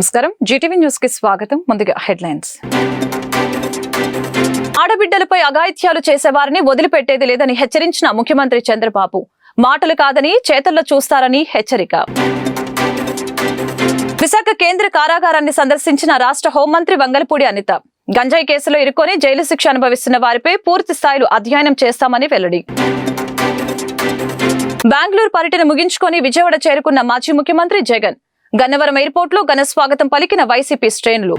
నమస్కారం Zee TV news కి స్వాగతం. ముందుగా హెడ్లైన్స్. ఆడబిడ్డలపై అఘాయిత్యాలు చేసేవారిని వదిలిపెట్టేది లేదని హెచ్చరించిన ముఖ్యమంత్రి చంద్రబాబు. మాటలు కాదని చేతల్లో చూస్తారని హెచ్చరిక. విశాఖ కేంద్ర కారాగారాన్ని సందర్శించిన రాష్ట్ర హోంమంత్రి వంగలపూడి అనిత. గంజాయి కేసులో ఇరుక్కొని జైలు శిక్ష అనుభవిస్తున్న వారిపై పూర్తి స్థాయిలో అధ్యయనం చేస్తామని వెల్లడి. బెంగళూరు పర్యటన ముగించుకొని విజయవాడ చేరుకున్న మాజీ ముఖ్యమంత్రి జగన్. గన్నవరం ఎయిర్పోర్ట్ లో ఘన స్వాగతం పలికిన వైసీపీ శ్రేణులు.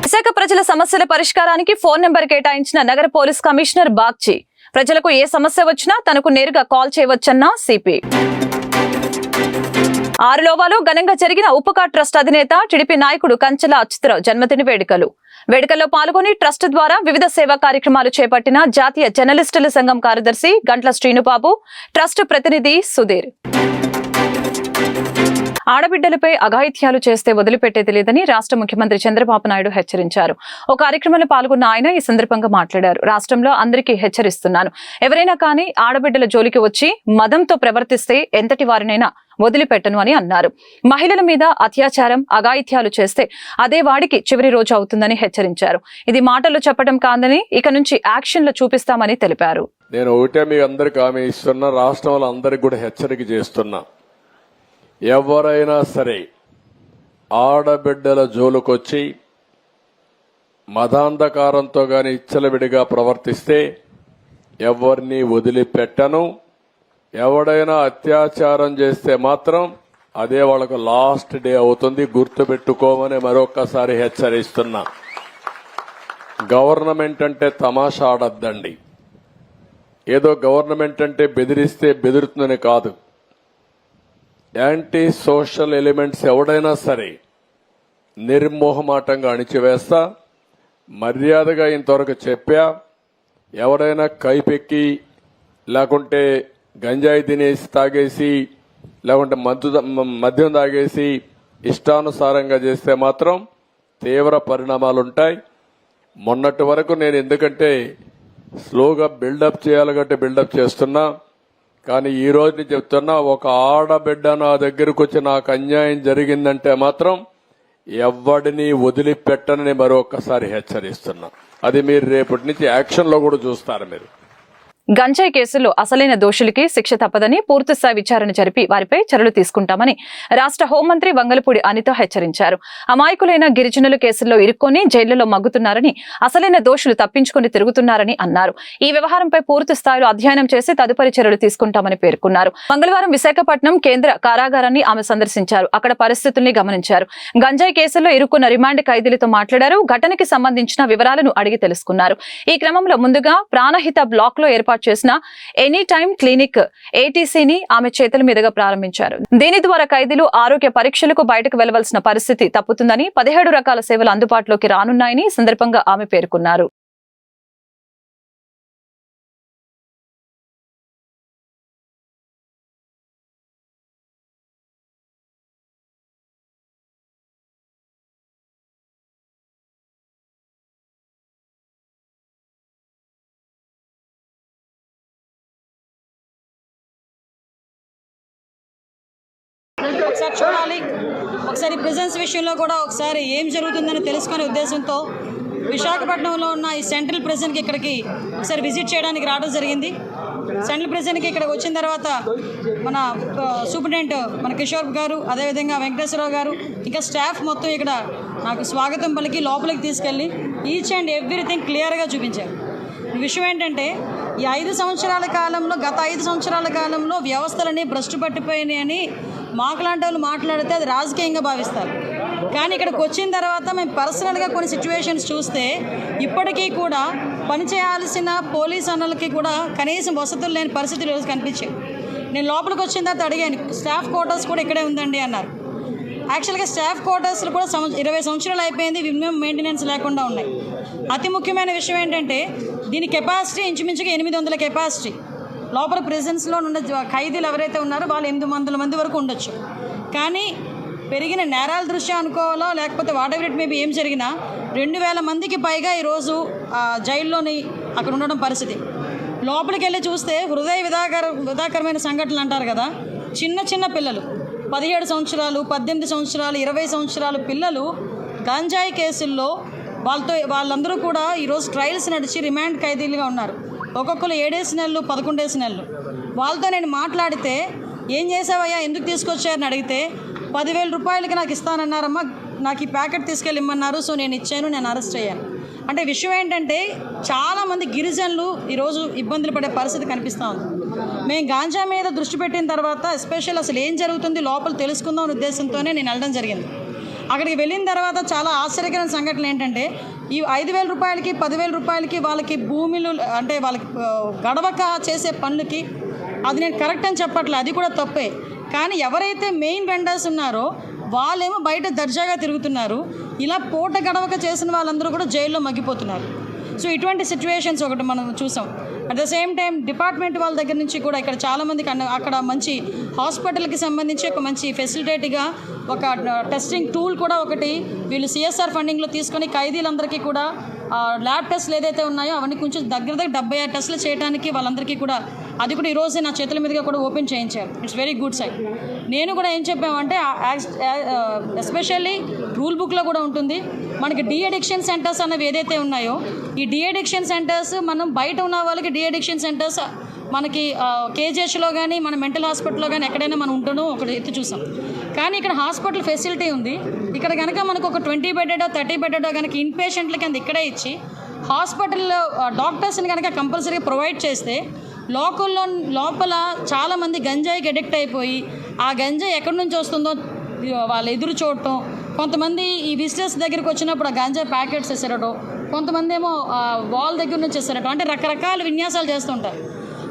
విశాఖ ప్రజల సమస్యల పరిష్కారానికి ఫోన్ నెంబర్ కేటాయించిన నగర పోలీస్ కమిషనర్ బాగ్చి. ప్రజలకు ఏ సమస్య వచ్చినా తనకు నేరుగా కాల్ చేయవచ్చన్న సిపి. ఆరులోవాలో ఘనంగా జరిగిన ఉపకా ట్రస్ట్ అధినేత టీడీపీ నాయకుడు కంచెల అచ్యుతరావు జన్మదిన వేడుకల్లో పాల్గొని ట్రస్ట్ ద్వారా వివిధ సేవా కార్యక్రమాలు చేపట్టిన జాతీయ జర్నలిస్టుల సంఘం కార్యదర్శి గంట్ల శ్రీనుబాబు, ట్రస్ట్ ప్రతినిధి సుధీర్. ఆడబిడ్డలపై అఘాయిత్యాలు చేస్తే వదిలిపెట్టేది లేదని రాష్ట్ర ముఖ్యమంత్రి చంద్రబాబు నాయుడు హెచ్చరించారు. ఒక కార్యక్రమంలో పాల్గొన్న ఆయన ఈ సందర్భంగా మాట్లాడారు. రాష్ట్రంలో అందరికీ హెచ్చరిస్తున్నాను, ఎవరైనా కానీ ఆడబిడ్డల జోలికి వచ్చి మదంతో ప్రవర్తిస్తే ఎంతటి వారినైనా వదిలిపెట్టను అని అన్నారు. మహిళల మీద అత్యాచారం, అఘాయిత్యాలు చేస్తే అదే వాడికి చివరి రోజు అవుతుందని హెచ్చరించారు. ఇది మాటలు చెప్పడం కాదని ఇక నుంచి యాక్షన్లు చూపిస్తామని తెలిపారు. నేను ఒకటే మీ అందరికి హామీ ఇస్తున్నా, రాష్ట్రంలో అందరికి కూడా హెచ్చరిక చేస్తున్నా. ఎవరైనా సరే ఆడబిడ్డల జోలుకొచ్చి మదాంధకారంతో గాని ఇచ్చలవిడిగా ప్రవర్తిస్తే ఎవరిని వదిలిపెట్టను. ఎవడైనా అత్యాచారం చేస్తే మాత్రం అదే వాళ్ళకు లాస్ట్ డే అవుతుంది, గుర్తుపెట్టుకోమని మరొక్కసారి హెచ్చరిస్తున్నా. గవర్నమెంట్ అంటే తమాషా ఆడద్దండి. ఏదో గవర్నమెంట్ అంటే బెదిరిస్తే బెదురుతుందని కాదు. యాంటీ సోషల్ ఎలిమెంట్స్ ఎవడైనా సరే నిర్మోహమాటంగా అణిచివేస్తా. మర్యాదగా ఇంతవరకు చెప్పా, ఎవరైనా కైపెక్కి లేకుంటే గంజాయి తినేసి తాగేసి లేకుంటే మద్యం తాగేసి ఇష్టానుసారంగా చేస్తే మాత్రం తీవ్ర పరిణామాలుంటాయి. మొన్నటి వరకు నేను ఎందుకంటే స్లోగా బిల్డప్ చేయాలి కాబట్టి బిల్డప్ చేస్తున్నా, కానీ ఈ రోజు చెప్తున్నా, ఒక ఆడబిడ్డ నా దగ్గరకు వచ్చి నాకు అన్యాయం జరిగిందంటే మాత్రం ఎవడిని వదిలిపెట్టనని మరొకసారి హెచ్చరిస్తున్నా. అది మీరు రేపటి నుంచి యాక్షన్ లో కూడా చూస్తారు. మీరు గంజాయి కేసులో అసలైన దోషులకి శిక్ష తప్పదని పూర్తిస్థాయి విచారణ జరిపి వారిపై చర్యలు తీసుకుంటామని రాష్ట్ర హోంమంత్రి వంగలపూడి అనిత హెచ్చరించారు. అమాయకులైన గిరిజనుల కేసుల్లో ఇరుక్కొని జైళ్లలో మగ్గుతున్నారని, అసలైన దోషులు తప్పించుకుని తిరుగుతున్నారని అన్నారు. ఈ వ్యవహారంపై పూర్తి స్థాయిలో అధ్యయనం చేసి తదుపరి చర్యలు తీసుకుంటామని పేర్కొన్నారు. మంగళవారం విశాఖపట్నం కేంద్ర కారాగారాన్ని ఆమె సందర్శించారు. అక్కడ పరిస్థితుల్ని గమనించారు. గంజాయి కేసుల్లో ఇరుక్కున్న రిమాండ్ ఖైదీలతో మాట్లాడారు. ఘటనకి సంబంధించిన వివరాలను అడిగి తెలుసుకున్నారు. ఈ క్రమంలో ముందుగా ప్రాణహిత బ్లాక్ లో ఏర్పాటు చేసిన ఎనీ టైమ్ క్లినిక్ ఏటీసీని ఆమె చేతుల మీదుగా ప్రారంభించారు. దీని ద్వారా ఖైదీలు ఆరోగ్య పరీక్షలకు బయటకు వెళ్లవలసిన పరిస్థితి తప్పుతుందని, 17 రకాల సేవలు అందుబాటులోకి రానున్నాయని సందర్భంగా ఆమె పేర్కొన్నారు. ఒకసారి చూడాలి, ఒకసారి ప్రిజన్స్ విషయంలో కూడా ఒకసారి ఏం జరుగుతుందని తెలుసుకునే ఉద్దేశంతో విశాఖపట్నంలో ఉన్న ఈ సెంట్రల్ ప్రిజన్కి ఇక్కడికి ఒకసారి విజిట్ చేయడానికి రావడం జరిగింది. సెంట్రల్ ప్రిజన్కి ఇక్కడికి వచ్చిన తర్వాత మన సూపరింటెండెంట్ మన కిషోర్ గారు, అదేవిధంగా వెంకటేశ్వరరావు గారు, ఇంకా స్టాఫ్ మొత్తం ఇక్కడ నాకు స్వాగతం పలికి లోపలికి తీసుకెళ్ళి ఈచ్ అండ్ ఎవ్రీథింగ్ క్లియర్గా చూపించారు. విషయం ఏంటంటే ఈ 5 సంవత్సరాల కాలంలో, గత 5 సంవత్సరాల కాలంలో వ్యవస్థలని భ్రష్టు పట్టిపోయినాయని మాకులాంటి వాళ్ళు మాట్లాడితే అది రాజకీయంగా భావిస్తారు. కానీ ఇక్కడికి వచ్చిన తర్వాత మేము పర్సనల్గా కొన్ని సిచ్యువేషన్స్ చూస్తే ఇప్పటికీ కూడా పనిచేయాల్సిన పోలీస్ అన్నలకి కూడా కనీసం వసతులు లేని పరిస్థితులు ఈరోజు కనిపించాయి. నేను లోపలికి వచ్చిన తర్వాత అడిగాను, స్టాఫ్ క్వార్టర్స్ కూడా ఇక్కడే ఉందండి అన్నారు. యాక్చువల్గా స్టాఫ్ క్వార్టర్స్లో కూడా 20 సంవత్సరాలు అయిపోయింది, మినిమం మెయింటెనెన్స్ లేకుండా ఉన్నాయి. అతి ముఖ్యమైన విషయం ఏంటంటే దీని కెపాసిటీ ఇంచుమించుగా 800 కెపాసిటీ. లోపల ప్రిజన్స్లో ఉన్న ఖైదీలు ఎవరైతే ఉన్నారో వాళ్ళు 800 మంది వరకు ఉండొచ్చు. కానీ పెరిగిన నేరాల దృష్ట్యా అనుకోవాలో లేకపోతే వాట్ ఎవర్ ఇట్ మేబీ ఏం జరిగినా 2000 మందికి పైగా ఈరోజు జైల్లోని అక్కడ ఉండడం పరిస్థితి. లోపలికి వెళ్ళి చూస్తే హృదయ విదాకరమైన సంఘటనలు అంటారు కదా, చిన్న చిన్న పిల్లలు 17 సంవత్సరాలు, 18 సంవత్సరాలు, 20 సంవత్సరాలు పిల్లలు గంజాయి కేసుల్లో వాళ్ళందరూ కూడా ఈరోజు ట్రయల్స్ నడిచి రిమాండ్ ఖైదీలుగా ఉన్నారు. ఒక్కొక్కరు 7 నెలలు, 11 నెలలు. వాళ్ళతో నేను మాట్లాడితే ఏం చేసావయ్యా, ఎందుకు తీసుకొచ్చారని అడిగితే 10,000 రూపాయలకి నాకు ఇస్తానన్నారమ్మా, నాకు ఈ ప్యాకెట్ తీసుకెళ్ళి ఇమ్మన్నారు, సో నేను ఇచ్చాను, నేను అరెస్ట్ అయ్యాను. అంటే విషయం ఏంటంటే చాలామంది గిరిజనులు ఈరోజు ఇబ్బందులు పడే పరిస్థితి కనిపిస్తూ ఉంది. మేము గాంజా మీద దృష్టి పెట్టిన తర్వాత ఎస్పెషల్ అసలు ఏం జరుగుతుంది లోపల తెలుసుకుందాం అనే ఉద్దేశంతోనే నేను వెళ్ళడం జరిగింది. అక్కడికి వెళ్ళిన తర్వాత చాలా ఆశ్చర్యకరమైన సంఘటనలు ఏంటంటే ఈ 5,000 రూపాయలకి 10,000 రూపాయలకి వాళ్ళకి భూములు అంటే వాళ్ళకి గడవక చేసే పనులకి అది నేను కరెక్ట్ అని చెప్పట్లేదు, అది కూడా తప్పే. కానీ ఎవరైతే మెయిన్ వెండర్స్ ఉన్నారో వాళ్ళేమో బయట దర్జాగా తిరుగుతున్నారు. ఇలా పూట గడవక చేసిన వాళ్ళందరూ కూడా జైల్లో మగ్గిపోతున్నారు. సో ఇటువంటి సిచ్యువేషన్స్ ఒకటి మనం చూసాం. At the same time department వాళ్ళ దగ్గర నుంచి కూడా ఇక్కడ చాలామందికి అక్కడ మంచి హాస్పిటల్కి సంబంధించి ఒక మంచి ఫెసిలిటేట్గా ఒక టెస్టింగ్ టూల్ కూడా ఒకటి వీళ్ళు CSR ఫండింగ్లో తీసుకొని ఖైదీలందరికీ కూడా ల్యాబ్ టెస్ట్లు ఏదైతే ఉన్నాయో అవన్నీ కొంచెం దగ్గర 76 టెస్టులు చేయడానికి వాళ్ళందరికీ కూడా అది కూడా ఈరోజు నా చేతుల మీదుగా కూడా ఓపెన్ చేయించారు. It's very good sign. నేను కూడా ఏం చెప్పామంటే ఎస్పెషల్లీ రూల్ బుక్లో కూడా ఉంటుంది మనకి అడిక్షన్ సెంటర్స్ అన్నవి ఏదైతే ఉన్నాయో ఈ అడిక్షన్ సెంటర్స్ మనం బయట ఉన్న వాళ్ళకి అడిక్షన్ సెంటర్స్ మనకి KGHలో కానీ మన మెంటల్ హాస్పిటల్లో కానీ ఎక్కడైనా మనం ఉంటూ ఒకటి ఎత్తి చూసాం. కానీ ఇక్కడ హాస్పిటల్ ఫెసిలిటీ ఉంది. ఇక్కడ కనుక మనకు ఒక 20 బెడెడో 30 బెడెడో కనుక ఇన్ పేషెంట్లకి అంత ఇక్కడే ఇచ్చి హాస్పిటల్లో డాక్టర్స్ని కనుక కంపల్సరీగా ప్రొవైడ్ చేస్తే లోపల చాలామంది గంజాయికి అడిక్ట్ అయిపోయి ఆ గంజాయి ఎక్కడి నుంచి వస్తుందో వాళ్ళు ఎదురు చూడటం, కొంతమంది ఈ విజిటర్స్ దగ్గరికి వచ్చినప్పుడు ఆ గంజాయి ప్యాకెట్స్ వేసేరటం, కొంతమంది ఏమో వాల్ దగ్గర నుంచి వేసేరటం, అంటే రకరకాల విన్యాసాలు చేస్తుంటారు.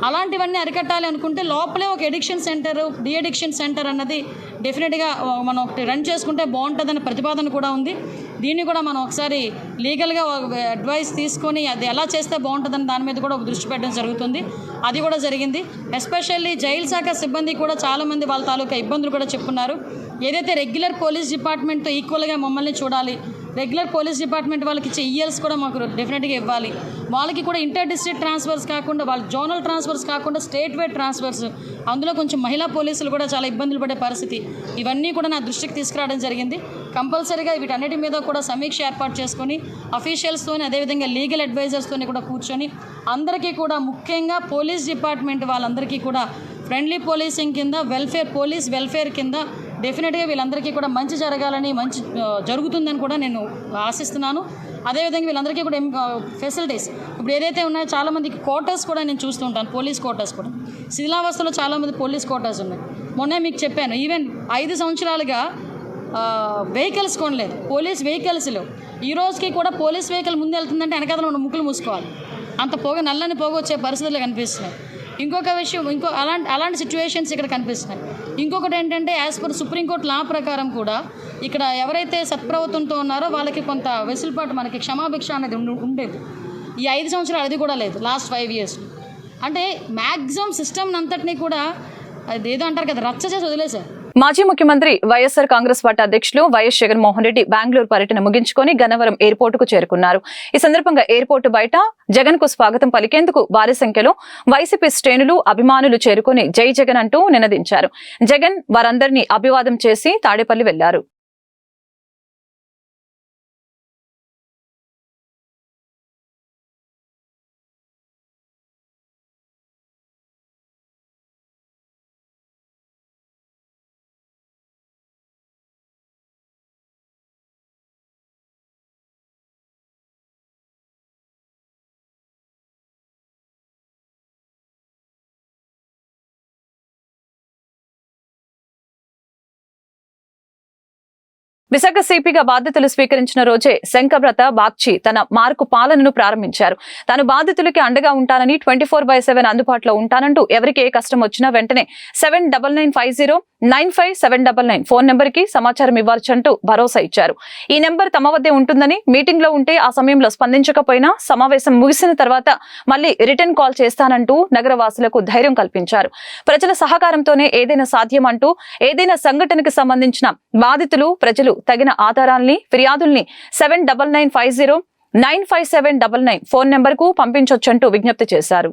అలాంటివన్నీ అరికట్టాలి అనుకుంటే లోపలే ఒక అడిక్షన్ సెంటర్, అడిక్షన్ సెంటర్ అన్నది డెఫినెట్గా మనం ఒకటి రన్ చేసుకుంటే బాగుంటుందనే ప్రతిపాదన కూడా ఉంది. దీన్ని కూడా మనం ఒకసారి లీగల్గా అడ్వైస్ తీసుకొని అది ఎలా చేస్తే బాగుంటుందని దాని మీద కూడా ఒక దృష్టి పెట్టడం జరుగుతుంది. అది కూడా జరిగింది. ఎస్పెషల్లీ జైలు శాఖ సిబ్బంది కూడా చాలామంది వాళ్ళ తాలూకా ఇబ్బందులు కూడా చెప్పున్నారు. ఏదైతే రెగ్యులర్ పోలీస్ డిపార్ట్మెంట్తో ఈక్వల్గా మమ్మల్ని చూడాలి, రెగ్యులర్ పోలీస్ డిపార్ట్మెంట్ వాళ్ళకి ఇచ్చే ELs కూడా మాకు డెఫినెట్గా ఇవ్వాలి, వాళ్ళకి కూడా ఇంటర్ డిస్ట్రిక్ట్ ట్రాన్స్ఫర్స్ కాకుండా వాళ్ళ జోనల్ ట్రాన్స్ఫర్స్ కాకుండా స్టేట్ వైడ్ ట్రాన్స్ఫర్స్, అందులో కొంచెం మహిళా పోలీసులు కూడా చాలా ఇబ్బందులు పడే పరిస్థితి, ఇవన్నీ కూడా నా దృష్టికి తీసుకురావడం జరిగింది. కంపల్సరీగా వీటన్నిటి మీద కూడా సమీక్ష ఏర్పాటు చేసుకొని అఫీషియల్స్తోని అదేవిధంగా లీగల్ అడ్వైజర్స్తోని కూడా కూర్చొని అందరికీ కూడా ముఖ్యంగా పోలీస్ డిపార్ట్మెంట్ వాళ్ళందరికీ కూడా ఫ్రెండ్లీ పోలీసింగ్ కింద పోలీస్ వెల్ఫేర్ కింద డెఫినెట్గా వీళ్ళందరికీ కూడా మంచి జరగాలని, మంచి జరుగుతుందని కూడా నేను ఆశిస్తున్నాను. అదేవిధంగా వీళ్ళందరికీ కూడా ఫెసిలిటీస్ ఇప్పుడు ఏదైతే ఉన్నాయో చాలామందికి క్వార్టర్స్ కూడా నేను చూస్తూ ఉంటాను. పోలీస్ క్వార్టర్స్ కూడా శిథిలావస్థలో చాలామంది పోలీస్ క్వార్టర్స్ ఉన్నాయి. మొన్నే మీకు చెప్పాను, ఈవెన్ 5 సంవత్సరాలుగా వెహికల్స్ కొనలేదు, పోలీస్ వెహికల్స్ లేవు. ఈ రోజుకి కూడా పోలీస్ వెహికల్ ముందు వెళ్తుందంటే వెనకాల ఉన్న ముక్కులు మూసుకోవాలి, అంత నల్లని పొగ వచ్చే పరిస్థితులు కనిపిస్తున్నాయి. ఇంకొక విషయం, అలాంటి సిచ్యువేషన్స్ ఇక్కడ కనిపిస్తున్నాయి. ఇంకొకటి ఏంటంటే యాజ్ పర్ సుప్రీంకోర్టు లా ప్రకారం కూడా ఇక్కడ ఎవరైతే సత్ప్రవర్తనతో ఉన్నారో వాళ్ళకి కొంత వెసులుబాటు, మనకి క్షమాభిక్ష అనేది ఉండేది. ఈ 5 సంవత్సరాలు అది కూడా లేదు, లాస్ట్ 5 years. అంటే మ్యాక్సిమం సిస్టమ్ అంతటినీ కూడా అదేదో అంటారు కదా, రచ్చ చేసి వదిలేశారు. మాజీ ముఖ్యమంత్రి వైఎస్ఆర్ కాంగ్రెస్ పార్టీ అధ్యక్షులు వైఎస్ జగన్మోహన్ రెడ్డి బెంగళూరు పర్యటన ముగించుకొని గన్నవరం ఎయిర్పోర్టుకు చేరుకున్నారు. ఈ సందర్భంగా ఎయిర్పోర్టు బయట జగన్ కు స్వాగతం పలికేందుకు భారీ సంఖ్యలో వైసీపీ శ్రేణులు, అభిమానులు చేరుకుని జై జగన్ అంటూ నినదించారు. జగన్ వారందరినీ అభివాదం చేసి తాడేపల్లి వెళ్లారు. విశాఖ సిపిగా బాధ్యతలు స్వీకరించిన రోజే శంకబ్రత బాగ్చి తన మార్కు పాలనను ప్రారంభించారు. తాను బాధితులకి అండగా ఉంటానని 24/7 అందుబాటులో ఉంటానంటూ ఎవరికి ఏ కష్టం వచ్చినా వెంటనే 7995095799 ఫోన్ నెంబర్ కి సమాచారం ఇవ్వచ్చంటూ భరోసా ఇచ్చారు. ఈ నెంబర్ తమ వద్దే ఉంటుందని, మీటింగ్ లో ఉంటే ఆ సమయంలో స్పందించకపోయినా సమావేశం ముగిసిన తర్వాత మళ్లీ రిటర్న్ కాల్ చేస్తానంటూ నగరవాసులకు ధైర్యం కల్పించారు. ప్రజల సహకారంతోనే ఏదైనా సాధ్యమంటూ ఏదైనా సంఘటనకు సంబంధించిన బాధితులు, ప్రజలు తగిన ఆధారాల్ని, ఫిర్యాదుల్ని 7995095799 ఫోన్ నెంబర్ కు పంపించొచ్చంటూ విజ్ఞప్తి చేశారు.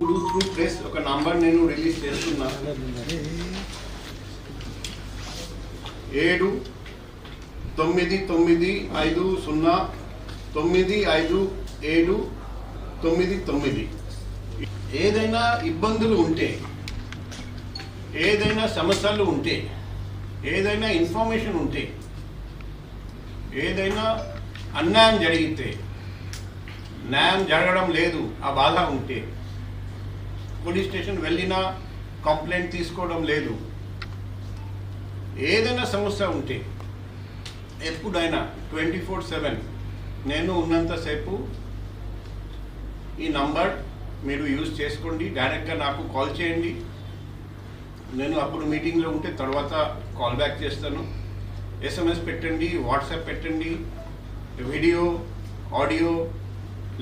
799509579. ఏదైనా ఇబ్బందులు ఉంటే, ఏదైనా సమస్యలు ఉంటే, ఏదైనా ఇన్ఫర్మేషన్ ఉంటే, ఏదైనా అన్యాయం జరిగితే, న్యాయం జరగడం లేదు ఆ బాధ ఉంటే, పోలీస్ స్టేషన్ వెళ్ళినా కంప్లైంట్ తీసుకోవడం లేదు, ఏదైనా సమస్య ఉంటే ఎప్పుడైనా 24/7 నేను ఉన్నంతసేపు ఈ నంబర్ మీరు యూజ్ చేసుకోండి. డైరెక్ట్గా నాకు కాల్ చేయండి. నేను అప్పుడు మీటింగ్లో ఉంటే తర్వాత కాల్ బ్యాక్ చేస్తాను. SMS పెట్టండి, వాట్సాప్ పెట్టండి, వీడియో, ఆడియో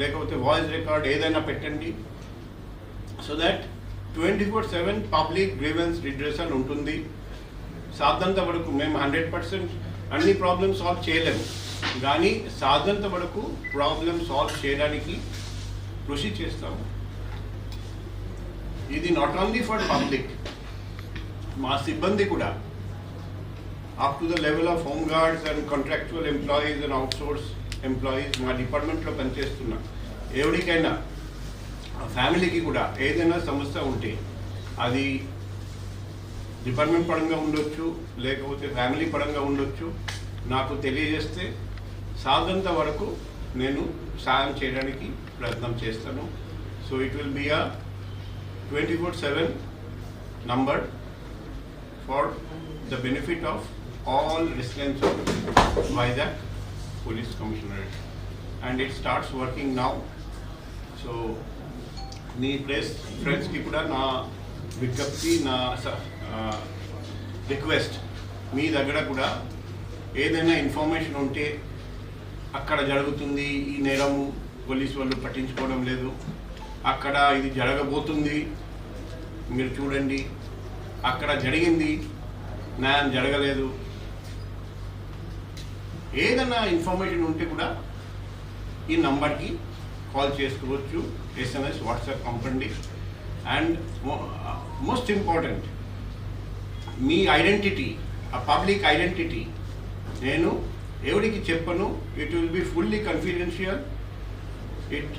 లేకపోతే వాయిస్ రికార్డ్ ఏదైనా పెట్టండి. So that 24/7 public grievance redressal ఉంటుంది. సాధ్యంత వరకు మేము 100% అన్ని ప్రాబ్లమ్స్ సాల్వ్ చేయలేము, కానీ సాధ్యంత వరకు ప్రాబ్లమ్ సాల్వ్ చేయడానికి కృషి చేస్తాము. ఇది నాట్ ఓన్లీ ఫర్ పబ్లిక్, మా సిబ్బంది కూడా up to the level of home guards and contractual employees and outsource employees మా డిపార్ట్మెంట్లో పనిచేస్తున్న ఎవరికైనా ఫ్యామిలీకి కూడా ఏదైనా సమస్య ఉంటే అది డిపార్ట్మెంట్ పరంగా ఉండొచ్చు, లేకపోతే ఫ్యామిలీ పరంగా ఉండొచ్చు, నాకు తెలియజేస్తే సాధ్యంత వరకు నేను సాయం చేయడానికి ప్రయత్నం చేస్తాను. So it will be a 24/7 number for the benefit of all residents of Vizag Police Commissionerate, and it starts working now. So మీ ఫ్రెండ్స్కి కూడా నా విజ్ఞప్తి, నా రిక్వెస్ట్, మీ దగ్గర కూడా ఏదైనా ఇన్ఫర్మేషన్ ఉంటే అక్కడ జరుగుతుంది ఈ నేరము, పోలీసు వాళ్ళు పట్టించుకోవడం లేదు, అక్కడ ఇది జరగబోతుంది మీరు చూడండి, అక్కడ జరిగింది న్యాయం జరగలేదు, ఏదైనా ఇన్ఫర్మేషన్ ఉంటే కూడా ఈ నంబర్కి కాల్ చేసుకోవచ్చు, SMS, వాట్సాప్ పంపండి. అండ్ మోస్ట్ ఇంపార్టెంట్, మీ ఐడెంటిటీ, ఆ పబ్లిక్ ఐడెంటిటీ నేను ఎవరికి చెప్పను. It will be fully confidential. It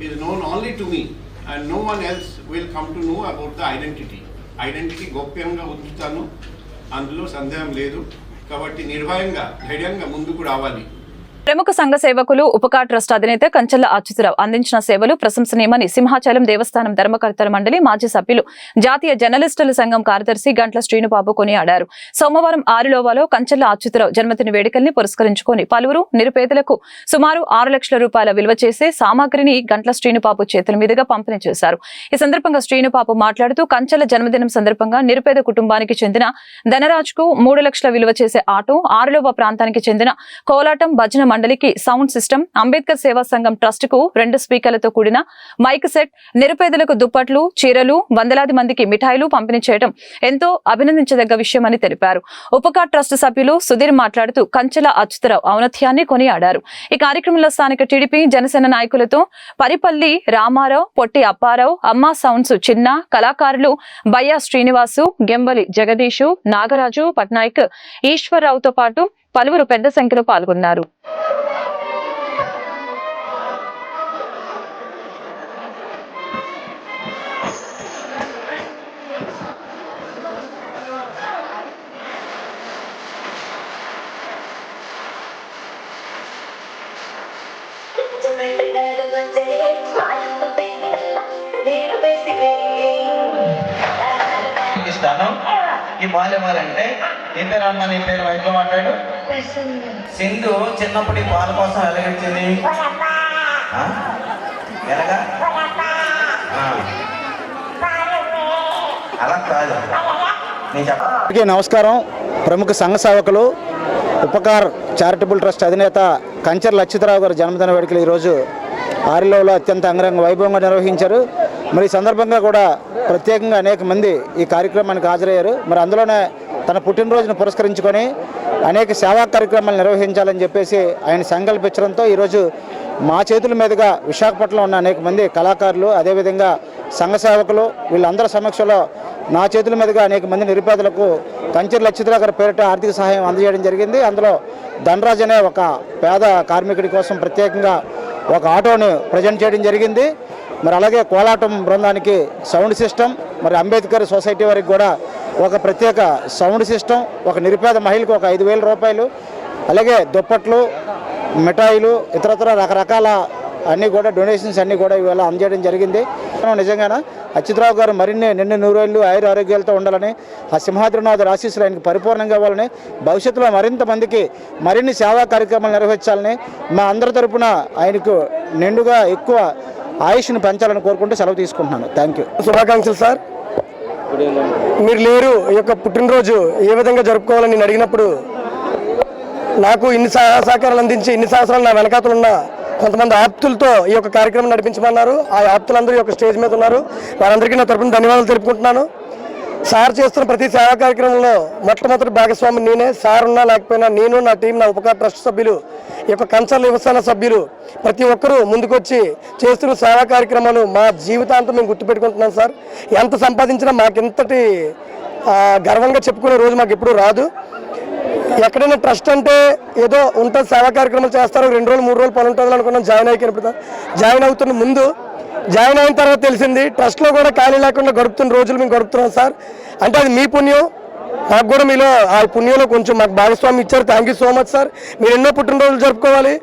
is known only to me and no one else will come to know about the identity. Identity గోప్యంగా ఉంచుతాను, అందులో సందేహం లేదు. కాబట్టి నిర్భయంగా, ధైర్యంగా ముందుకు రావాలి. ప్రముఖ సంఘ సేవకులు ఉపకార్ ట్రస్ట్ అధినేత కంచెల అచ్యుతరావు అందించిన సేవలు ప్రశంసనీయమని సింహాచలం దేవస్థానం ధర్మకర్తల మండలి మాజీ సభ్యులు, జాతీయ జర్నలిస్టుల సంఘం కార్యదర్శి గంట్ల శ్రీనుబాబు కొనియాడారు. సోమవారం ఆరులోవాలో కంచెల అచ్యుతరావు జన్మదిన వేడుకల్ని పురస్కరించుకొని పలువురు నిరుపేదలకు సుమారు 6 లక్షల రూపాయల విలువ చేసే సామాగ్రిని గంట్ల శ్రీనుబాబు చేతుల మీదుగా పంపిణీ చేశారు. ఈ సందర్భంగా శ్రీనుబాబు మాట్లాడుతూ కంచెల జన్మదినం సందర్భంగా నిరుపేద కుటుంబానికి చెందిన ధనరాజ్కు 3 లక్షల విలువ చేసే ఆటో, ఆరులోవ ప్రాంతానికి చెందిన కోలాటం భజన మండలికి సౌండ్ సిస్టమ్, అంబేద్కర్ సేవా సంఘం ట్రస్ట్ కు 2 స్పీకర్లతో కూడిన మైక్ సెట్, నిరుపేదలకు దుప్పట్లు, చీరలు, వందలాది మందికి మిఠాయిలు పంపిణీ చేయడం ఎంతో అభినందించదగ్గ విషయమని తెలిపారు. ఉపకార్ ట్రస్ట్ సభ్యులు సుధీర్ మాట్లాడుతూ కంచెల అచ్యుతరావు ఔన్నత్యాన్ని కొనియాడారు. ఈ కార్యక్రమంలో స్థానిక టీడీపీ, జనసేన నాయకులతో పరిపల్లి రామారావు, పొట్టి అప్పారావు, అమ్మా సౌండ్స్ చిన్న, కళాకారులు బయ్యా శ్రీనివాసు, గెంబలి జగదీషు, నాగరాజు, పట్నాయక్, ఈశ్వరరావుతో పాటు పలువురు పెద్ద సంఖ్యలో పాల్గొన్నారు. ఈ బాల్యమాలంటే నీ పేరు అమ్మ, నీ పేరు వైద్యులు మాట్లాడు. సింధు చిన్నప్పుడు ఈ పాల కోసం ఎలాగొచ్చింది? ఎలాగా? అలా కాదు. అందరికీ నమస్కారం. ప్రముఖ సంఘ సేవకులు ఉపకార్ చారిటబుల్ ట్రస్ట్ అధినేత కంచెల అచ్యుతరావు గారి జన్మదిన వేడుకలు ఈరోజు ఆరిలోలో అత్యంత అంగరంగ వైభవంగా నిర్వహించారు. మరి ఈ సందర్భంగా కూడా ప్రత్యేకంగా అనేక మంది ఈ కార్యక్రమానికి హాజరయ్యారు. మరి అందులోనే తన పుట్టినరోజును పురస్కరించుకొని అనేక సేవా కార్యక్రమాలు నిర్వహించాలని చెప్పేసి ఆయన సంకల్పించడంతో ఈరోజు మా చేతుల మీదుగా విశాఖపట్నంలో ఉన్న అనేక మంది కళాకారులు, అదేవిధంగా సంఘ సేవకులు వీళ్ళందరి సమక్షంలో నా చేతుల మీదుగా అనేక మంది నిరుపేదలకు కంచెర్ల లచ్చితరావు గారి పేరిట ఆర్థిక సహాయం అందజేయడం జరిగింది. అందులో ధనరాజ్ అనే ఒక పేద కార్మికుడి కోసం ప్రత్యేకంగా ఒక ఆటోని ప్రజెంట్ చేయడం జరిగింది. మరి అలాగే కోలాటం బృందానికి సౌండ్ సిస్టమ్, మరి అంబేద్కర్ సొసైటీ వారికి కూడా ఒక ప్రత్యేక సౌండ్ సిస్టమ్, ఒక నిరుపేద మహిళకు ఒక 5,000 రూపాయలు, అలాగే దుప్పట్లు, మిఠాయిలు, ఇతరత్ర రకరకాల అన్నీ కూడా డొనేషన్స్ అన్నీ కూడా ఇవాళ అందజేయడం జరిగింది. నిజంగానే అచ్యుతరావు గారు మరిన్ని నిండు నూరేళ్ళు ఆరోగ్యాలతో ఉండాలని, ఆ సింహాద్రినాథుడి ఆశీస్సులు ఆయనకు పరిపూర్ణంగా ఇవ్వాలని, భవిష్యత్తులో మరింత మందికి మరిన్ని సేవా కార్యక్రమాలు నిర్వహించాలని, మా అందరి తరపున ఆయనకు నిండుగా ఎక్కువ ఆయుష్ను పెంచాలని కోరుకుంటూ సెలవు తీసుకుంటున్నాను. Thank you. శుభాకాంక్షలు సార్. మీరు లేరు ఈ యొక్క పుట్టినరోజు ఏ విధంగా జరుపుకోవాలని నేను అడిగినప్పుడు నాకు ఇన్ని సహకారాలు అందించి ఇన్ని సంవత్సరాలు నా వెనకాతలు ఉన్న కొంతమంది ఆప్తులతో ఈ యొక్క కార్యక్రమం నడిపించమన్నారు. ఆ ఆప్తులందరూ ఈ యొక్క స్టేజ్ మీద ఉన్నారు. వారందరికీ నా తరపున ధన్యవాదాలు తెలుపుకుంటున్నాను. సార్ చేస్తున్న ప్రతి సేవా కార్యక్రమంలో మొట్టమొదటి భాగస్వామి నేనే. సార్ ఉన్నా లేకపోయినా నేను, నా టీం, నా ఉపకార ట్రస్ట్ సభ్యులు, ఈ యొక్క కంచర్ల యువసేన సభ్యులు ప్రతి ఒక్కరూ ముందుకొచ్చి చేస్తున్న సేవా కార్యక్రమాలు మా జీవితాంతం మేము గుర్తుపెట్టుకుంటున్నాం సార్. ఎంత సంపాదించినా మాకింతటి గర్వంగా చెప్పుకునే రోజు మాకు ఎప్పుడూ రాదు. ఎక్కడైనా ట్రస్ట్ అంటే ఏదో ఉంటుంది, సేవా కార్యక్రమాలు చేస్తారు, 2 రోజులు 3 రోజులు పని ఉంటుంది అనుకున్నాం. జాయిన్ అవుతున్న ముందు, జాయిన్ అయిన తర్వాత తెలిసింది ట్రస్ట్లో కూడా ఖాళీ లేకుండా గడుపుతున్న రోజులు మేము గడుపుతున్నాం సార్. అంటే అది మీ పుణ్యం. మాకు కూడా మీలో ఆ పుణ్యంలో కొంచెం మాకు భాగస్వామి ఇచ్చారు. Thank you so much sir. మీరు ఎన్నో పుట్టినరోజులు జరుపుకోవాలి.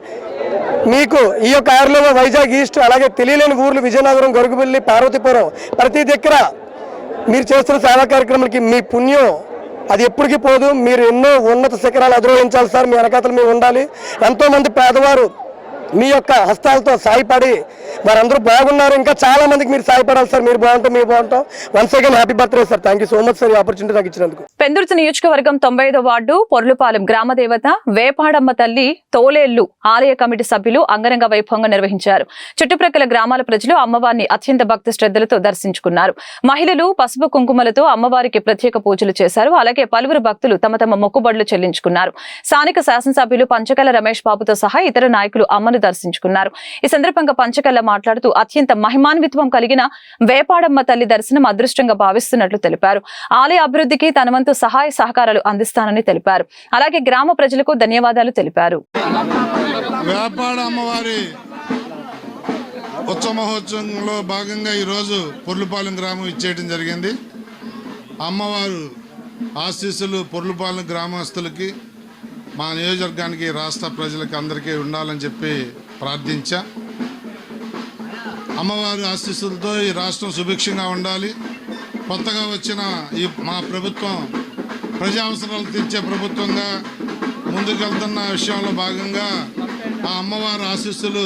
మీకు ఈ యొక్క ఆరులో వైజాగ్ ఈస్ట్, అలాగే తెలియలేని ఊర్లు విజయనగరం, గరుగుబిల్లి, పార్వతీపురం, ప్రతి దగ్గర మీరు చేస్తున్న సేవా కార్యక్రమాలకి మీ పుణ్యం అది ఎప్పటికీ పోదు. మీరు ఎన్నో ఉన్నత శిఖరాలు అధిరోహించాలి సార్. మీ వెనకాతలు మేము ఉండాలి. ఎంతోమంది పేదవారు మీ యొక్క హస్తాలతో సాయపడి వారందరూ బాగున్నారు. ఇంకా చాలా మందికి మీరు సాయపడాలి సార్. మీరు బాగుంటాం, మీరు బాగుంటాం. Once again happy birthday sir. Thank you so much sir ఈ ఆపర్చునిటీ నాకు ఇచ్చినందుకు. పెందుర్తి నియోజకవర్గం 95వ వార్డు పొర్లుపాలెం గ్రామ దేవత వేపాడమ్మ తల్లి తోలేళ్లు ఆలయ కమిటీ సభ్యులు అంగరంగ వైభవంగా నిర్వహించారు. చుట్టుప్రక్కల గ్రామాల ప్రజలు అమ్మవారిని అత్యంత భక్తి శ్రద్ధలతో దర్శించుకున్నారు. మహిళలు పసుపు కుంకుమలతో అమ్మవారికి ప్రత్యేక పూజలు చేశారు. అలాగే పలువురు భక్తులు తమ తమ మొక్కుబడులు చెల్లించుకున్నారు. స్థానిక శాసనసభ్యులు పంచకల్ల రమేష్ బాబుతో సహా ఇతర నాయకులు అమ్మను దర్శించుకున్నారు. ఈ సందర్భంగా పంచకల్ల మాట్లాడుతూ అత్యంత మహిమాన్విత్వం కలిగిన వేపాడమ్మ తల్లి దర్శనం అదృష్టంగా భావిస్తున్నట్లు తెలిపారు. ఆలయ అభివృద్ధికి తన వంతు సహాయ సహకారాలు అందిస్తానని తెలిపారు. అలాగే గ్రామ ప్రజలకు ధన్యవాదాలు తెలిపారు. వేపాడ అమ్మవారి ఉత్సవ మహోత్సవంలో భాగంగా ఈరోజు పొర్లుపాలెం గ్రామం ఇచ్చేయడం జరిగింది. అమ్మవారు ఆశీస్సులు పొర్లుపాలెం గ్రామస్తులకి, మా నియోజకవర్గానికి, రాష్ట్ర ప్రజలకి అందరికీ ఉండాలని చెప్పి ప్రార్థించా. అమ్మవారి ఆశీస్సులతో ఈ రాష్ట్రం సుభిక్షంగా ఉండాలి. కొత్తగా వచ్చిన ఈ మా ప్రభుత్వం ప్రజా అవసరాలు తీర్చే ప్రభుత్వంగా ముందుకెళ్తున్న విషయంలో భాగంగా ఆ అమ్మవారి ఆశీస్సులు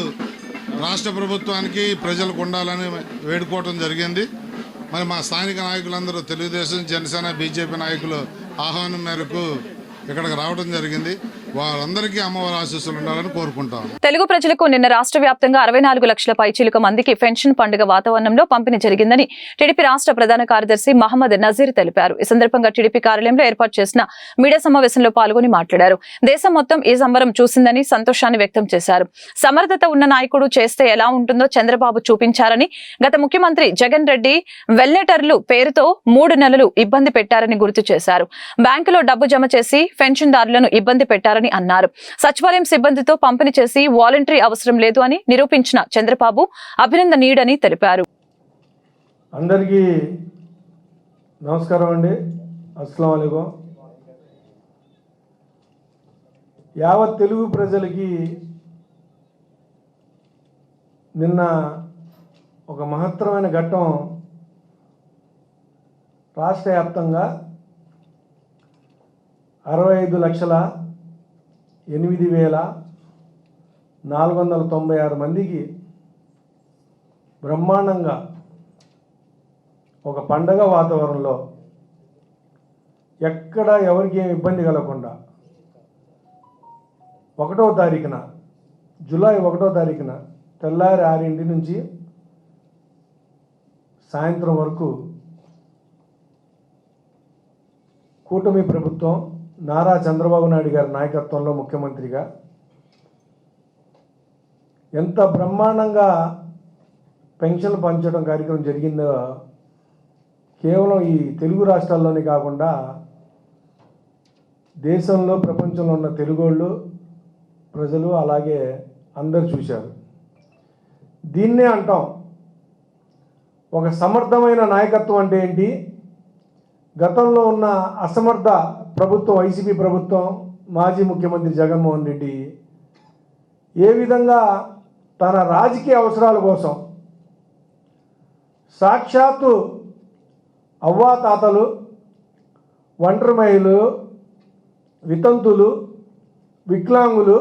రాష్ట్ర ప్రభుత్వానికి, ప్రజలకు ఉండాలని వేడుకోవడం జరిగింది. మరి మా స్థానిక నాయకులందరూ తెలుగుదేశం, జనసేన, బీజేపీ నాయకులు ఆహ్వానం మేరకు ఇక్కడికి రావడం జరిగింది. వారందరికీ అమ్మవారి ఆశీస్సులు ఉండాలని కోరుకుంటాను. తెలుగు ప్రజలకు నిన్న రాష్ట్ర వ్యాప్తంగా 64 లక్షల పైచీలకు మందికి పెన్షన్ పండుగ వాతావరణంలో పంపిణీ జరిగిందని టీడీపీ రాష్ట్ర ప్రధాన కార్యదర్శి మహమ్మద్ నజీర్ తెలిపారు. ఈ సందర్భంగా టీడీపీ కార్యాలయంలో ఏర్పాటు చేసిన మీడియా సమావేశంలో పాల్గొని మాట్లాడారు. దేశం మొత్తం ఈ సంబరం చూసిందని సంతోషాన్ని వ్యక్తం చేశారు. సమర్థత ఉన్న నాయకుడు చేస్తే ఎలా ఉంటుందో చంద్రబాబు చూపించారని, గత ముఖ్యమంత్రి జగన్ రెడ్డి వెల్లెటర్లు పేరుతో 3 నెలలు ఇబ్బంది పెట్టారని గుర్తు చేశారు. బ్యాంకులో డబ్బు జమ చేసి పెన్షన్దారులను ఇబ్బంది పెట్టారని అన్నారు. సచివాలయం సిబ్బందితో పంపిణీ చేసి వాలంటరీ అవసరం లేదు అని నిరూపించిన చంద్రబాబు అభినందనీయుడని తెలిపారు. అందరికీ నమస్కారం అండి. అస్సలాము అలైకుం. యావత్ తెలుగు ప్రజలకి నిన్న ఒక మహత్తరమైన ఘట్టం రాష్ట్ర వ్యాప్తంగా 65,08,496 మందికి బ్రహ్మాండంగా ఒక పండగ వాతావరణంలో ఎక్కడ ఎవరికి ఏమి ఇబ్బంది కలగకుండా 1వ తారీఖున, జూలై 1వ తారీఖున తెల్లారి 6 నుంచి సాయంత్రం వరకు కూటమి ప్రభుత్వం నారా చంద్రబాబు నాయుడు గారి నాయకత్వంలో ముఖ్యమంత్రిగా ఎంత బ్రహ్మాండంగా పెన్షన్లు పంచడం కార్యక్రమం జరిగిందో కేవలం ఈ తెలుగు రాష్ట్రాల్లోనే కాకుండా దేశంలో ప్రపంచంలో ఉన్న తెలుగోళ్ళు ప్రజలు అలాగే అందరు చూశారు. దీన్నే అంటాం ఒక సమర్థమైన నాయకత్వం అంటే ఏంటి. గతంలో ఉన్న అసమర్థ ప్రభుత్వం వైసీపీ ప్రభుత్వం, మాజీ ముఖ్యమంత్రి జగన్మోహన్ రెడ్డి ఏ విధంగా తన రాజకీయ అవసరాల కోసం సాక్షాత్తు అవ్వాతాతలు, ఒంటరి మహిళలు, వితంతులు, వికలాంగులు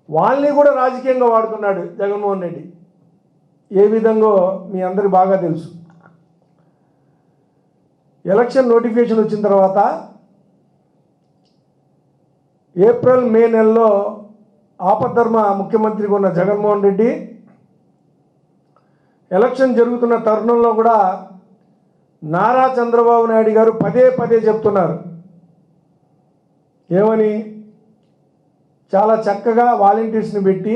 వాళ్ళని కూడా రాజకీయంగా వాడుకున్నాడు జగన్మోహన్ రెడ్డి. ఏ విధంగా మీ అందరికి బాగా తెలుసు. ఎలక్షన్ నోటిఫికేషన్ వచ్చిన తర్వాత ఏప్రిల్ మే నెలలో ఆపద్ధర్మ ముఖ్యమంత్రిగా ఉన్న జగన్మోహన్ రెడ్డి ఎలక్షన్ జరుగుతున్న తరుణంలో కూడా నారా చంద్రబాబు నాయుడు గారు పదే పదే చెప్తున్నారు. ఏమని? చాలా చక్కగా వాలంటీర్స్ని పెట్టి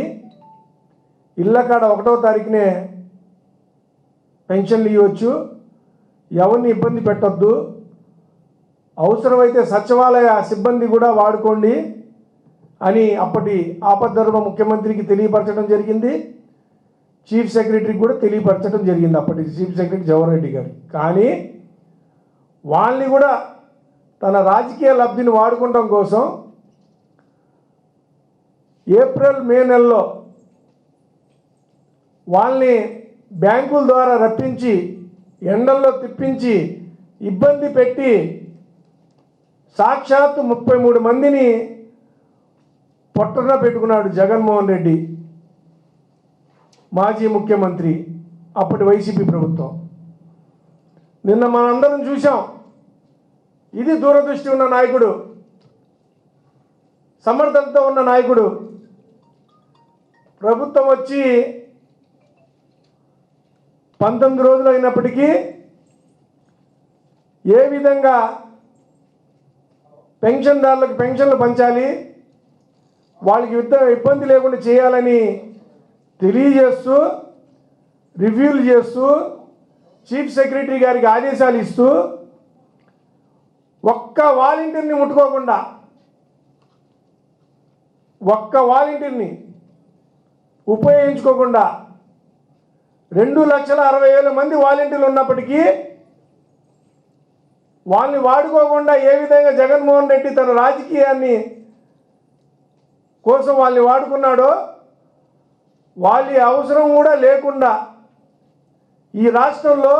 ఇళ్ళకాడ 1వ తారీఖునే పెన్షన్లు ఇవ్వచ్చు, ఎవరిని ఇబ్బంది పెట్టొద్దు, అవసరమైతే సచివాలయ సిబ్బంది కూడా వాడుకోండి అని అప్పటి ఆపద్ధర్మ ముఖ్యమంత్రికి తెలియపరచడం జరిగింది. చీఫ్ సెక్రటరీకి కూడా తెలియపరచడం జరిగింది, అప్పటి చీఫ్ సెక్రటరీ జవహర్ రెడ్డి గారు. కానీ వాళ్ళని కూడా తన రాజకీయ లబ్ధిని వాడుకోవడం కోసం ఏప్రిల్ మే నెలలో వాళ్ళని బ్యాంకుల ద్వారా రప్పించి ఎండల్లో తిప్పించి ఇబ్బంది పెట్టి సాక్షాత్తు 33 మందిని పొట్టన పెట్టుకున్నాడు జగన్మోహన్ రెడ్డి, మాజీ ముఖ్యమంత్రి, అప్పటి వైసీపీ ప్రభుత్వం. నిన్న మనందరం చూసాం. ఇది దూరదృష్టి ఉన్న నాయకుడు, సమర్థతతో ఉన్న నాయకుడు. ప్రభుత్వం వచ్చి 19 రోజులు అయినప్పటికీ ఏ విధంగా పెన్షన్దారులకు పెన్షన్లు పంచాలి, వాళ్ళకి ఇబ్బంది లేకుండా చేయాలని తెలియజేస్తూ, రివ్యూలు చేస్తూ, చీఫ్ సెక్రటరీ గారికి ఆదేశాలు ఇస్తూ, ఒక్క వాలంటీర్ని ముట్టుకోకుండా, ఒక్క వాలంటీర్ని ఉపయోగించుకోకుండా 2,60,000 మంది వాలంటీర్లు ఉన్నప్పటికీ వాళ్ళని వాడుకోకుండా ఏ విధంగా జగన్మోహన్ రెడ్డి తన రాజకీయాన్ని కోసం వాళ్ళని వాడుకున్నాడో, వాళ్ళ అవసరం కూడా లేకుండా ఈ రాష్ట్రంలో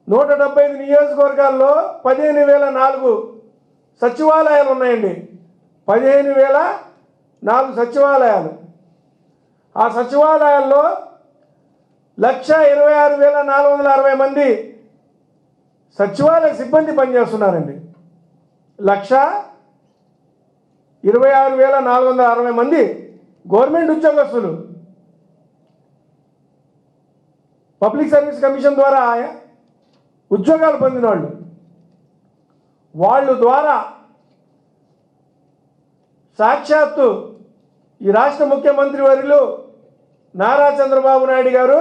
175 నియోజకవర్గాల్లో 15,004 సచివాలయాలు ఉన్నాయండి. 15,004 సచివాలయాలు. ఆ సచివాలయాల్లో 1,26,460 మంది సచివాలయ సిబ్బంది పనిచేస్తున్నారండి. 1,26,460 మంది గవర్నమెంట్ ఉద్యోగస్తులు, పబ్లిక్ సర్వీస్ కమిషన్ ద్వారా ఉద్యోగాలు పొందిన వాళ్ళు ద్వారా సాక్షాత్తు ఈ రాష్ట్ర ముఖ్యమంత్రి వర్యులు నారా చంద్రబాబు నాయుడు గారు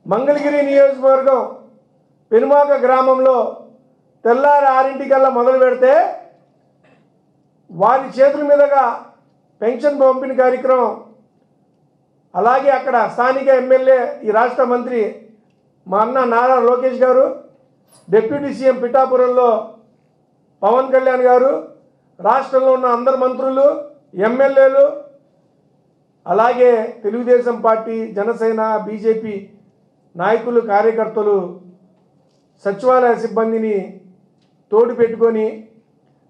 మంగళగిరి నియోజకవర్గం పెనుమాక గ్రామంలో తెల్లారి 6 మొదలు పెడితే వారి చేతుల మీదుగా పెన్షన్ పంపిణీ కార్యక్రమం, అలాగే అక్కడ స్థానిక ఎమ్మెల్యే, ఈ రాష్ట్ర మంత్రి మా అన్న నారా లోకేష్ గారు, డిప్యూటీ సీఎం పిఠాపురంలో పవన్ కళ్యాణ్ గారు, రాష్ట్రంలో ఉన్న అందరు మంత్రులు, ఎమ్మెల్యేలు, అలాగే తెలుగుదేశం పార్టీ, జనసేన, బీజేపీ నాయకులు, కార్యకర్తలు సచివాలయ సిబ్బందిని తోడు పెట్టుకొని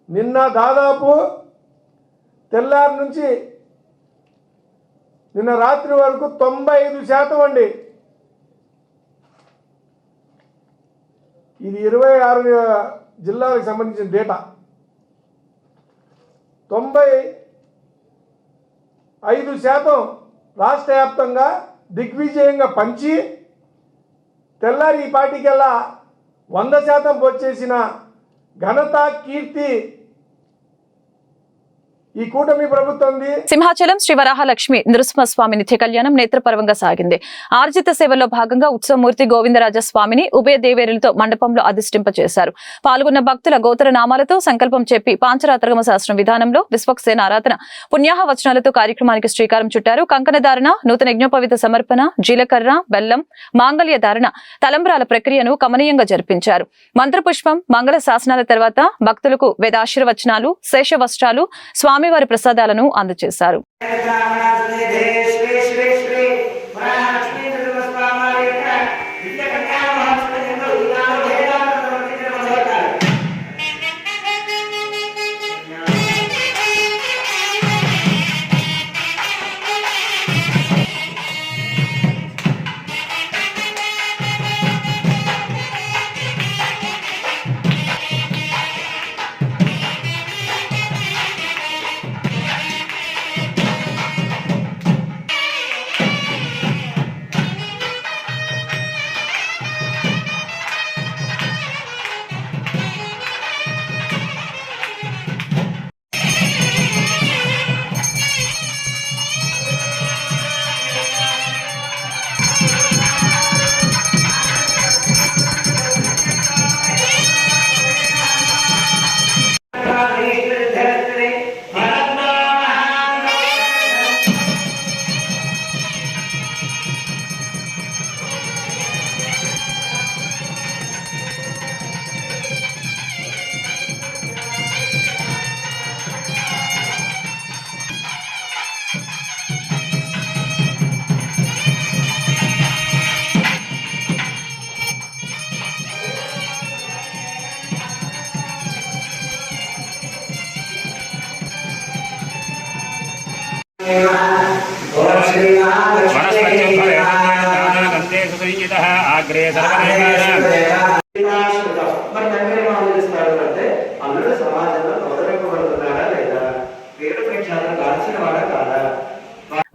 నిన్న దాదాపు తెల్లారి నుంచి నిన్న రాత్రి వరకు 95% అండి. ఇది 26 జిల్లాలకు సంబంధించిన డేటా. 95% రాష్ట్ర వ్యాప్తంగా దిగ్విజయంగా పంచి తెల్లారి ఈ పార్టీకెల్లా 100% వచ్చేసిన ఘనత, కీర్తి ఈ కూటమి ప్రభుత్వంది. సింహాచలం శ్రీ వరాహలక్ష్మి నృసింహస్వామి నిత్య కళ్యాణం నేత్రపర్వంగా సాగింది. ఆర్జిత సేవల్లో భాగంగా ఉత్సవమూర్తి గోవిందరాజ స్వామిని ఉభయ దేవేరులతో మండపంలో అధిష్టింపచేశారు. పాల్గొన్న భక్తుల గోత్ర నామాలతో సంకల్పం చెప్పి పాంచరాత్రగమ శాస్త్రం విధానంలో విశ్వక్సేన ఆరాధన పుణ్యాహ వచనాలతో కార్యక్రమానికి శ్రీకారం చుట్టారు. కంకణధారణ, నూతన యజ్ఞోపవిత సమర్పణ, జీలకర్ర, బెల్లం, మాంగళ్య ధారణ, తలంబ్రాల ప్రక్రియను కమనీయంగా జరిపించారు. మంత్రపుష్పం, మంగళ శాసనాల తర్వాత భక్తులకు వేదాశీర్వచనాలు, శేష వస్త్రాలు, స్వామివారి ప్రసాదాలను అందజేశారు.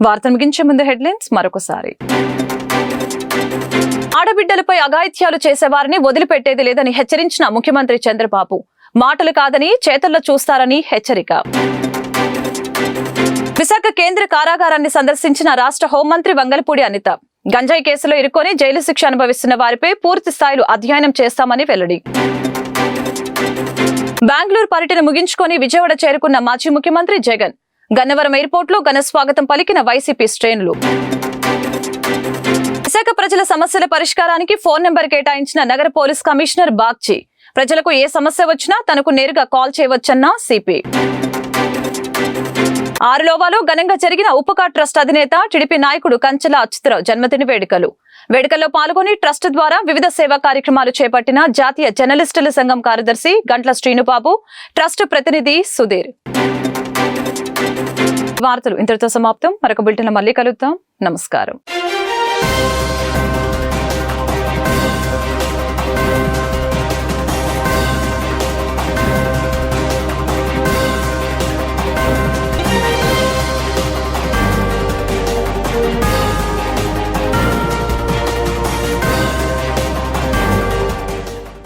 వార్త ముగించే ముందు హెడ్లైన్స్ మరొకసారి. ఆడబిడ్డలపై అఘాయిత్యాలు చేసేవారిని వదిలిపెట్టేది లేదని హెచ్చరించిన ముఖ్యమంత్రి చంద్రబాబు. మాటలు కాదని చేతల్లో చూస్తారని హెచ్చరిక. విశాఖ కేంద్ర కారాగారాన్ని సందర్శించిన రాష్ట్ర హోంమంత్రి వంగలపూడి అనిత. గంజాయి కేసులో ఇరుక్కొని జైలు శిక్ష అనుభవిస్తున్న వారిపై పూర్తి స్థాయిలో అధ్యయనం చేస్తామని వెల్లడి. బెంగళూరు పర్యటన ముగించుకొని విజయవాడ చేరుకున్న మాజీ ముఖ్యమంత్రి జగన్. గన్నవరం ఎయిర్పోర్ట్ లో ఘన స్వాగతం పలికిన వైసీపీ శ్రేణులు. విశాఖ ప్రజల సమస్యల పరిష్కారానికి ఫోన్ నెంబర్ కేటాయించిన నగర పోలీస్ కమిషనర్ బాగ్చి. ప్రజలకు ఏ సమస్య వచ్చినా తనకు నేరుగా కాల్ చేయవచ్చన్న సిపి. ఆరులోవాలో ఘనంగా జరిగిన ఉపకా ట్రస్ట్ అధినేత టీడీపీ నాయకుడు కంచెల అచ్యుతరావు జన్మదిన వేడుకల్లో పాల్గొని ట్రస్ట్ ద్వారా వివిధ సేవా కార్యక్రమాలు చేపట్టిన జాతీయ జర్నలిస్టుల సంఘం కార్యదర్శి గంట్ల శ్రీనుబాబు, ట్రస్ట్ ప్రతినిధి సుధీర్. వార్తలు ఇంతటితో సమాప్తం. మరొక బులెటిన్ లో మళ్ళీ కలుద్దాం. నమస్కారం.